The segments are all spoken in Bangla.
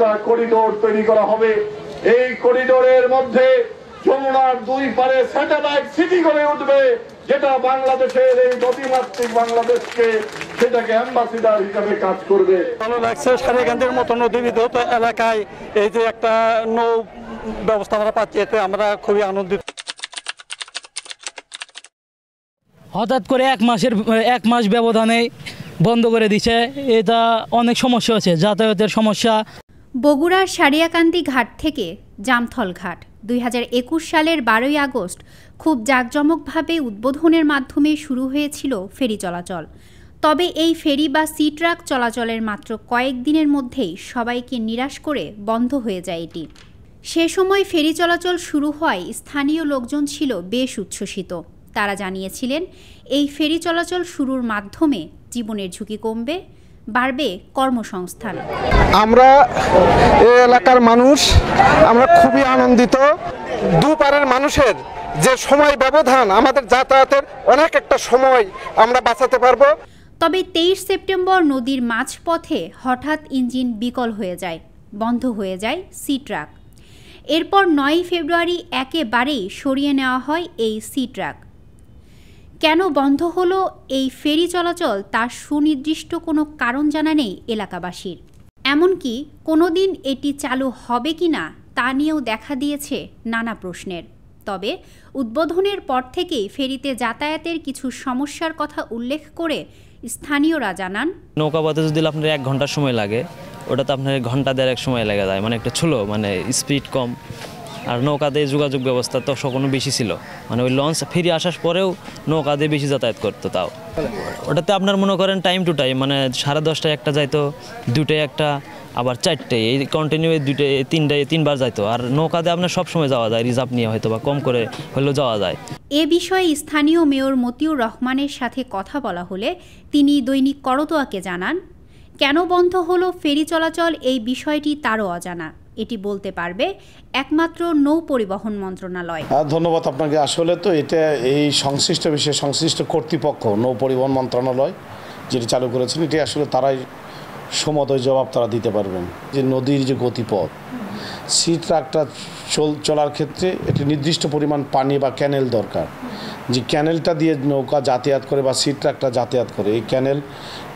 একটা করিডোর তৈরি করা হবে। এই করিডোরের মধ্যে যমুনার দুই পারে স্যাটেলাইট সিটি গড়ে উঠবে, যেটা বাংলাদেশের এই নদীমাতৃক বাংলাদেশকে সেটাকে অ্যাম্বাসিডার হিসাবে কাজ করবে। ভালো লাগছে, সারিয়াকান্দির মতো নদীবিদ্যুৎ এলাকায় এই যে একটা নৌ ব্যবস্থা আমরা পাচ্ছি, এতে আমরা খুবই আনন্দিত। হঠাৎ করে এক মাস ব্যবধানে বন্ধ করে দিছে, এটা অনেক সমস্যা আছে, যাতায়াতের সমস্যা। বগুড়ার সারিয়াকান্দি ঘাট থেকে জামথল ঘাট 2021 সালের 12ই আগস্ট খুব জাঁকজমকভাবে উদ্বোধনের মাধ্যমে শুরু হয়েছিল ফেরি চলাচল। তবে এই ফেরি বা সি ট্রাক চলাচলের মাত্র কয়েকদিনের মধ্যেই সবাইকে নিরাশ করে বন্ধ হয়ে যায় এটি। সে সময় ফেরি চলাচল শুরু হয়, স্থানীয় লোকজন ছিল বেশ উচ্ছ্বসিত। তারা জানিয়েছিলেন এই ফেরি চলাচল শুরুর মাধ্যমে জীবনের ঝুঁকি কমবে, বাড়বে কর্মসংস্থান। আমরা এই এলাকার মানুষ, আমরা খুবই আনন্দিত। দুপারের মানুষের যে সময় ব্যবধান, আমাদের যাতায়াতের অনেক একটা সময় আমরা বাঁচাতে পারবো। তবে 23 সেপ্টেম্বর নদীর মাঝপথে হঠাৎ ইঞ্জিন বিকল হয়ে যায়, বন্ধ হয়ে যায় সি ট্রাক। এরপর 9 ফেব্রুয়ারি একেবারেই সরিয়ে নেওয়া হয় এই সি ট্রাক। কেন বন্ধ হলো এই ফেরি চলাচল তার সুনির্দিষ্ট কোনো কারণ জানা নেই এলাকাবাসীর। এমনকি কোনোদিন এটি চালু হবে কিনা তা নিয়েও দেখা দিয়েছে নানা প্রশ্নের। তবে উদ্বোধনের পর থেকেই ফেরিতে যাতায়াতের কিছু সমস্যার কথা উল্লেখ করে স্থানীয়রা জানান, নৌকাপথে যদি আপনার 1 ঘন্টা সময় লাগে, ওটাতে আপনার ঘন্টা দেড়েক সময় লেগে যায়, মানে একটা ছোলো, মানে স্পিড কম। আর নৌকাতে যোগাযোগ ব্যবস্থা তো কোনো বেশি ছিল, মানে ওই লঞ্চ ফেরি আসার পরেও নৌকাতে বেশি যাতায়াত করতো। তাও ওটাতে আপনার মনে করেন টাইম টু টাইম, মানে 10:30টায় একটা যাইতো, 2টায় একটা, আবার 4টায়, এই কন্টিনিউ 2টায় 3টায় 3বার যাইতো। আর নৌকাতে আপনার সবসময় যাওয়া যায়, রিজার্ভ নিয়ে হয়তো বা কম করে হলেও যাওয়া যায়। এ বিষয়ে স্থানীয় মেয়র মতিউর রহমানের সাথে কথা বলা হলে তিনি দৈনিক করতোয়াকে জানান, কেন বন্ধ হলো ফেরি চলাচল এই বিষয়টি তারও অজানা। এটি বলতে পারবে একমাত্র নৌ পরিবহন মন্ত্রণালয়। ধন্যবাদ আপনাকে। আসলে তো এটা এই সংশ্লিষ্ট বিষয়ে সংশ্লিষ্ট কর্তৃপক্ষ নৌ পরিবহন মন্ত্রণালয় যেটি চালু করেছেন, এটি আসলে তারাই সমতয় জবাব তারা দিতে পারবেন। যে নদীর যে গতিপথ, সি ট্রাকটা চলার ক্ষেত্রে একটি নির্দিষ্ট পরিমাণ পানি বা ক্যানেল দরকার, যে ক্যানেলটা দিয়ে নৌকা যাতায়াত করে বা সি ট্রাকটা যাতায়াত করে। এই ক্যানেল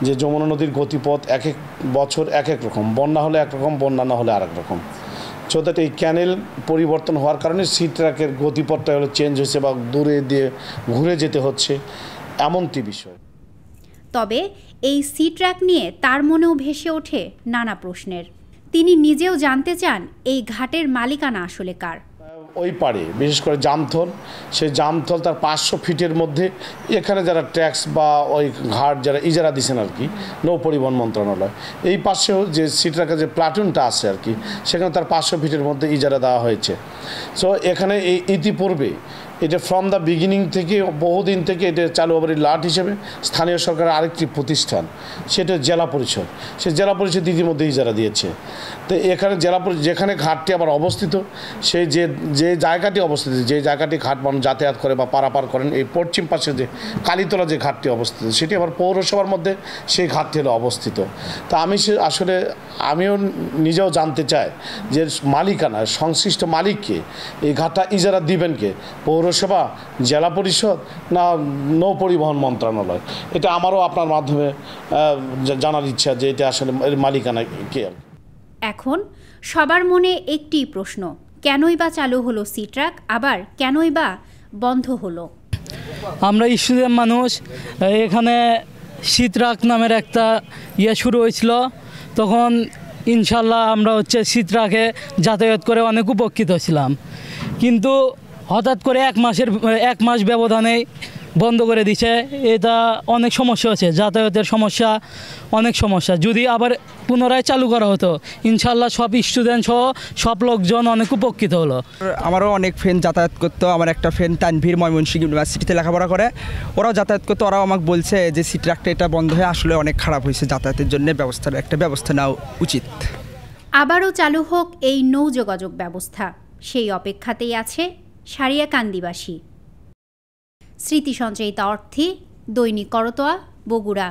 যে যমুনা নদীর গতিপথ এক এক বছর এক এক রকম, বন্যা হলে একরকম, বন্যা না হলে আরেক রকম। সো দ্যাট এই ক্যানেল পরিবর্তন হওয়ার কারণে সি ট্রাকের গতিপথটা হলো চেঞ্জ হয়েছে বা দূরে দিয়ে ঘুরে যেতে হচ্ছে, এমনটি বিষয়। তবে এই সি ট্রাক নিয়ে তার মনেও ভেসে ওঠে নানা প্রশ্নের। তিনি নিজেও জানতে চান এই ঘাটের মালিকানা আসলে কার। ওই পাড়ে বিশেষ করে জামথল, সেই জামথল তার 500 ফিটের মধ্যে এখানে যারা ট্যাক্স বা ওই ঘাট যারা ইজারা দিচ্ছেন আর কি, নৌ পরিবহন মন্ত্রণালয়, এই পাশেও যে সি ট্রাকের যে প্লাটুনটা আছে আর কি, সেখানে তার 500 ফিটের মধ্যে ইজারা দেওয়া হয়েছে। সো এখানে এই ইতিপূর্বে এটা ফ্রম দ্য বিগিনিং থেকে বহুদিন থেকে এটা চালু হবার লাট হিসেবে স্থানীয় সরকারের আরেকটি প্রতিষ্ঠান, সেটা জেলা পরিষদ। সে জেলা পরিষদ ইতিমধ্যে ইজারা দিয়েছে। তো এখানে জেলা পরিষদ যেখানে ঘাটটি আবার অবস্থিত, সেই যে জায়গাটি অবস্থিত, যে জায়গাটি ঘাট মানুষ যাতায়াত করে বা পারাপার করেন, এই পশ্চিম পাশে যে কালীতলা যে ঘাটটি অবস্থিত, সেটি আবার পৌরসভার মধ্যে সেই ঘাটটি হলো অবস্থিত। তা আমিও নিজেও জানতে চাই যে মালিকানা, সংশ্লিষ্ট মালিককে, এই ঘাটটা ইজারা দিবেন কে, পৌরসভা, জেলা পরিষদ না নৌ পরিবহন মন্ত্রণালয়? এটা আমারও আপনার মাধ্যমে জানার ইচ্ছা যে এটা আসলে এর মালিকানা কে। এখন সবার মনে একটি প্রশ্ন, কেনই বা চালু হলো সি ট্রাক, আবার কেনই বা বন্ধ হলো? আমরা স্টুডেন্ট মানুষ, এখানে সি ট্রাক নামের একটা শুরু হয়েছিল, তখন ইনশাল্লাহ আমরা সি ট্রাকে যাতায়াত করে অনেক উপকৃত ছিলাম। কিন্তু হঠাৎ করে এক মাস ব্যবধানে বন্ধ করে দিছে, এটা অনেক সমস্যা আছে, যাতায়াতের সমস্যা, অনেক সমস্যা। যদি আবার পুনরায় চালু করা হতো, ইনশাল্লাহ সব স্টুডেন্ট সহ সব লোকজন অনেক উপকৃত হলো। আমারও অনেক ফ্রেন্ড যাতায়াত করতো। আমার একটা ফ্রেন্ড তানভীর ময়মনসিংহ ইউনিভার্সিটিতে লেখাপড়া করে, ওরাও যাতায়াত করতো। ওরাও আমাকে বলছে যে সি ট্রাকটা এটা বন্ধ হয়ে আসলে অনেক খারাপ হয়েছে, যাতায়াতের জন্য একটা ব্যবস্থা নেওয়া উচিত। আবারও চালু হোক এই নৌ যোগাযোগ ব্যবস্থা, সেই অপেক্ষাতেই আছে সারিয়াকান্দিবাসী। স্মৃতি সঞ্চয়িতা অর্থে, দৈনিক করতোয়া, বগুড়া।